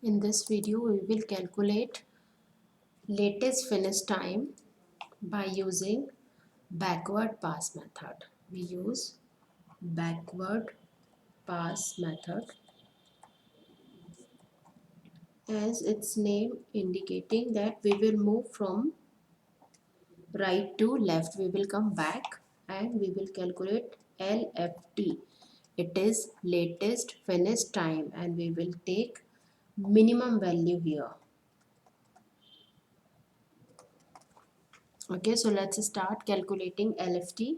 In this video, we will calculate latest finish time by using backward pass method. We use backward pass method as its name indicating that we will move from right to left. We will come back and we will calculate LFT. It is latest finish time and we will take minimum value here. Okay, so let's start calculating LFT.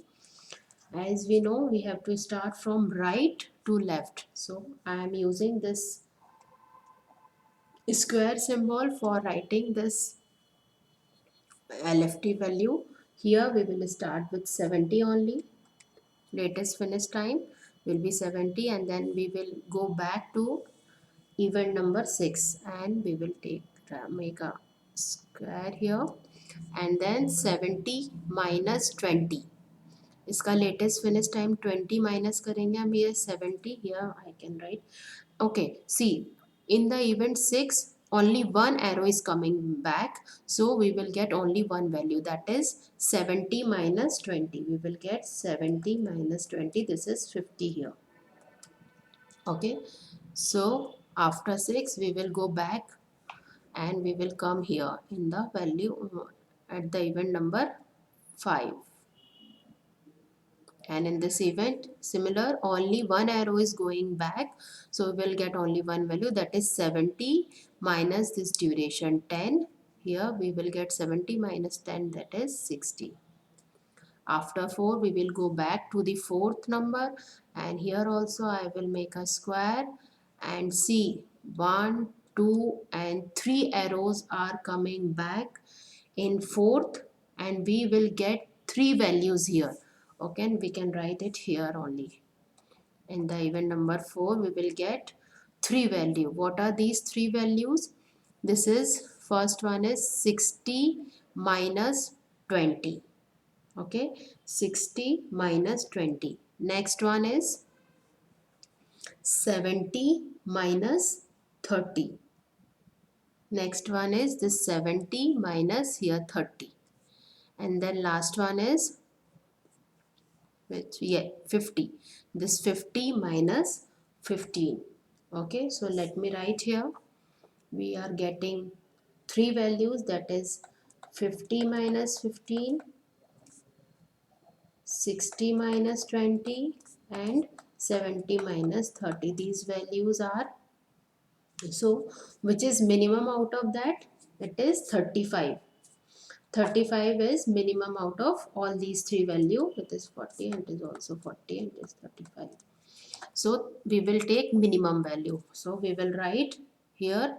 As we know, we have to start from right to left. So I am using this square symbol for writing this LFT value. Here we will start with 70 only. Latest finish time will be 70 and then we will go back to event number 6 and we will make a square here and then 70 minus 20. इसका latest finish time 20 minus करेंगे हम ये 70 here I can write okay see in the event 6 only one arrow is coming back, so we will get only one value, that is 70 minus 20. We will get 70 minus 20, this is 50 here. Okay, so after 6 we will go back and we will come here in the value at the event number 5. And in this event similar, only one arrow is going back, so we will get only one value, that is 70 minus this duration 10. Here we will get 70 minus 10, that is 60. After 4 we will go back to the fourth number and here also I will make a square and see 1 2 and 3 arrows are coming back in fourth and we will get 3 values here. Okay, and we can write it here only. In the event number 4 we will get 3 value. What are these 3 values? This is first one is 60 minus 20. Okay, 60 minus 20. Next one is 70 minus 30. Next one is this 70 minus here 30. And then last one is which 50. This 50 minus 15. Okay, so let me write here. We are getting 3 values, that is 50 minus 15, 60 minus 20 and 70 minus 30. These values are, so which is minimum out of that? It is 35. 35 is minimum out of all these 3 value. It is 40 and it is also 40 and it is 35. So we will take minimum value. So we will write here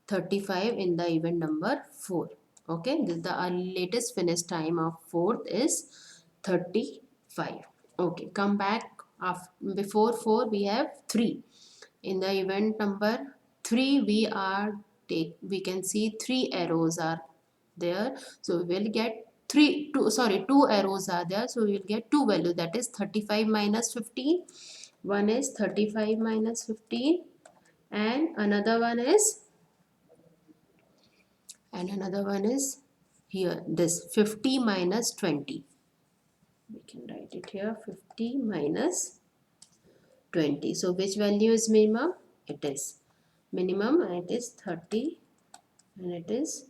35 in the event number 4. Okay, this the latest finish time of 4th is 35. Okay, come back after, before 4 we have 3. In the event number 3 we can see 3 arrows are there, so we will get 2 arrows are there, so we will get 2 values, that is 35 minus 15. One is 35 minus 15 and another one is here this 50 minus 20. We can write it here 50 minus 20. So which value is minimum? It is minimum and it is 30 and it is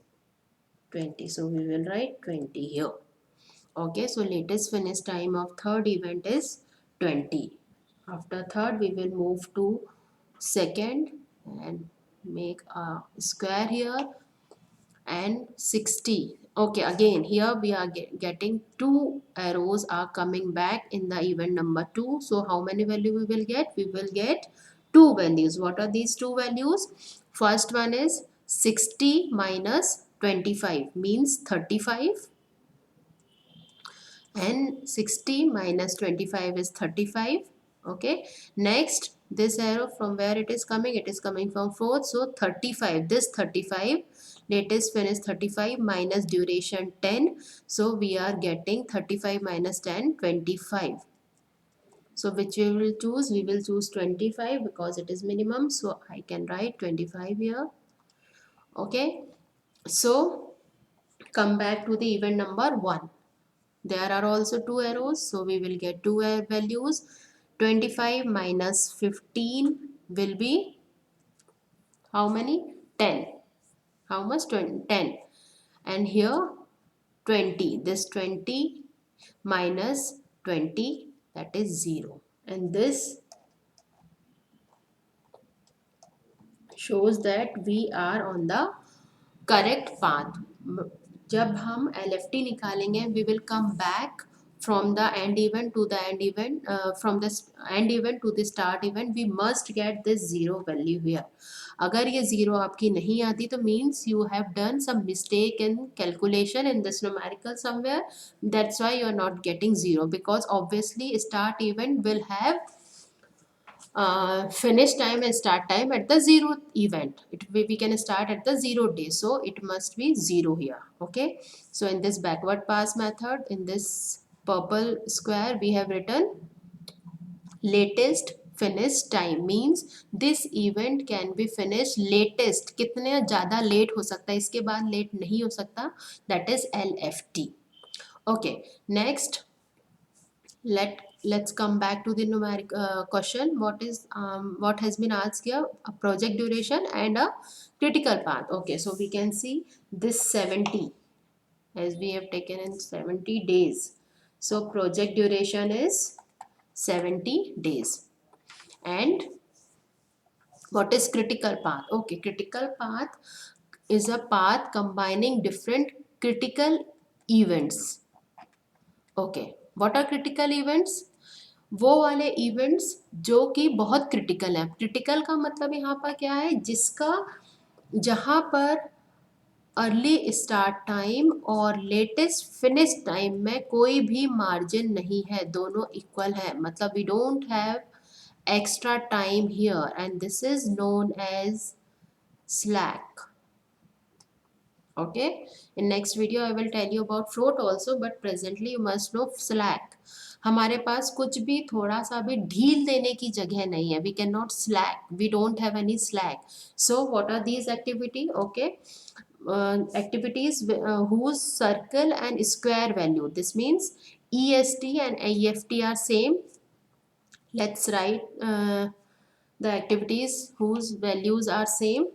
20. So we will write 20 here. Okay, so latest finish time of third event is 20. After third we will move to second and make a square here and 60. Okay, again here we are getting 2 arrows are coming back in the event number 2. So how many value we will get? We will get 2 values. What are these 2 values? First one is 60 minus 25 means 35 and 60 minus 25 is 35. Okay, next this arrow from where it is coming? It is coming from fourth, so 35. This 35 latest finish 35 minus duration 10, so we are getting 35 minus 10 25. So which we will choose? We will choose 25 because it is minimum. So I can write 25 here. Okay. So come back to the event number 1. There are also 2 arrows. So we will get 2 values. 25 minus 15 will be how many? 10. How much? 20, 10. And here 20. This 20 minus 20, that is 0. And this shows that we are on the correct path. जब हम LFT निकालेंगे, we will come back from the end event to the end event, from the end event to the start event. We must get this 0 value here. अगर ये 0 आपकी नहीं आती तो means you have done some mistake in calculation in this numerical somewhere. That's why you are not getting 0, because obviously start event will have finish time and start time at the 0 event. We can start at the 0 day, so it must be 0 here. Okay, so in this backward pass method, in this purple square, we have written latest finish time, means this event can be finished latest. कितने ज़्यादा late हो सकता है, इसके बाद late नहीं हो सकता, that is LFT. Okay, next let's come back to the numeric question. What has been asked here? A project duration and a critical path. Okay, so we can see this 70 as we have taken in 70 days. So project duration is 70 days. And what is critical path? Okay, critical path is a path combining different critical events. Okay, what are critical events? वो वाले events जो कि बहुत critical है. Critical का मतलब यहाँ पर क्या है? जिसका जहाँ पर अर्ली स्टार्ट टाइम और लेटेस्ट फिनिश टाइम में कोई भी मार्जिन नहीं है, दोनों इक्वल है. मतलब we don't have extra time here, and this is known as slack. Okay, in next video I will tell you about float also, but presently you must know slack. हमारे पास कुछ भी थोड़ा सा भी ढील देने की जगह नहीं है. We cannot slack. We don't have any slack. So what are these activity? Okay, activities whose circle and square value. This means EST and EFT are same. Let's write the activities whose values are same.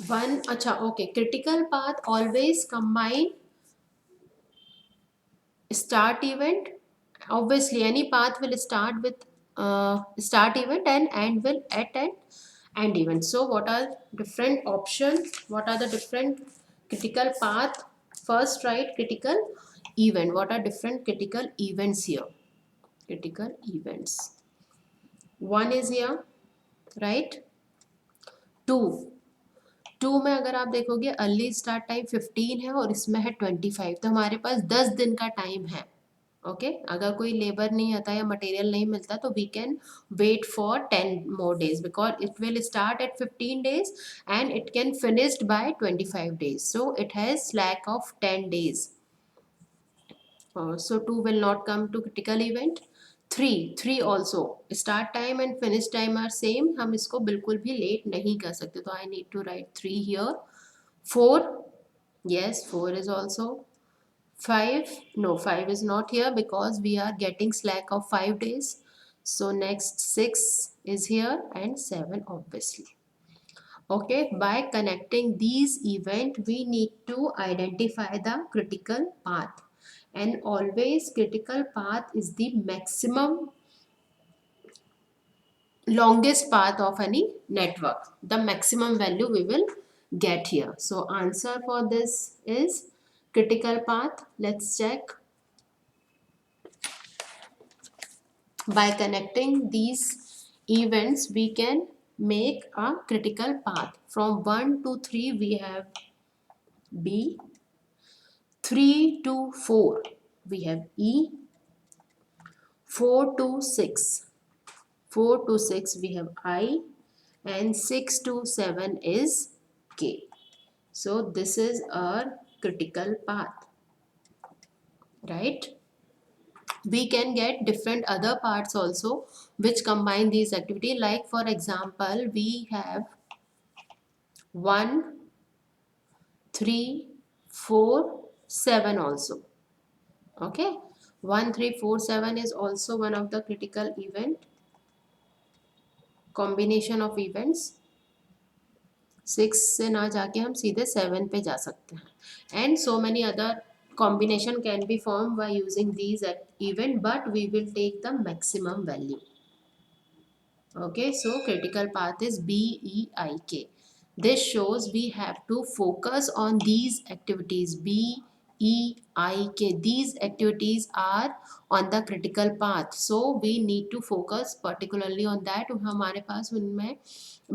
One, acha, okay. Critical path always combine start event. Obviously any path will start with start event and end will at an end event. So what are different options? What are the different critical path? First write critical event. What are different critical events here? Critical events. One is here, right? Two. 2 में अगर आप देखोगे early start time 15 है और इसमें है 25, तो हमारे पास 10 दिन का टाइम है. ओके, अगर कोई लेबर नहीं आता या मटेरियल नहीं मिलता तो we can wait for 10 more days, because it will start at 15 days and it can finished by 25 days. So it has slack of 10 days. So 2 will not come to critical event. 3 also start time and finish time are same. हम इसको बिल्कुल भी late नहीं कर सकते, तो I need to write 3 here. 4, yes, 4 is also. 5, no, 5 is not here because we are getting slack of 5 days. So next 6 is here and 7 obviously. Okay, by connecting these events we need to identify the critical path, and always critical path is the maximum longest path of any network. The maximum value we will get here. So answer for this is critical path. Let's check. By connecting these events we can make a critical path. From 1 to 3 we have B. 3 to 4 we have E. 4 to 6 we have I, and 6 to 7 is K. So this is our critical path, right? we can get different other parts also which combine these activity. Like for example, we have 1, 3, 4, 7 also. Okay, 1, 3, 4, 7 is also one of the critical event, combination of events. 6 से ना जाके हम सीधे 7 पे जा सकते हैं. And so many other combination can be formed by using these event, but we will take the maximum value. Okay, so critical path is BEIK. This shows we have to focus on these activities. BEIK. These activities are on the critical path. So we need to focus particularly on that. हमारे पास उनमें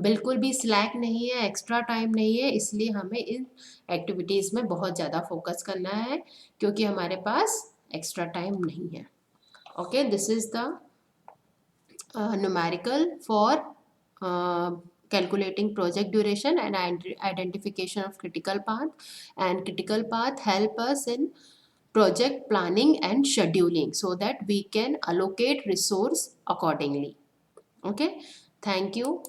बिल्कुल भी slack नहीं है, extra time नहीं है, इसलिए हमें इन activities में बहुत ज़्यादा focus करना है क्योंकि हमारे पास extra time नहीं है. Okay, this is the numerical for calculating project duration and identification of critical path. And critical path help us in project planning and scheduling so that we can allocate resource accordingly. Okay, thank you.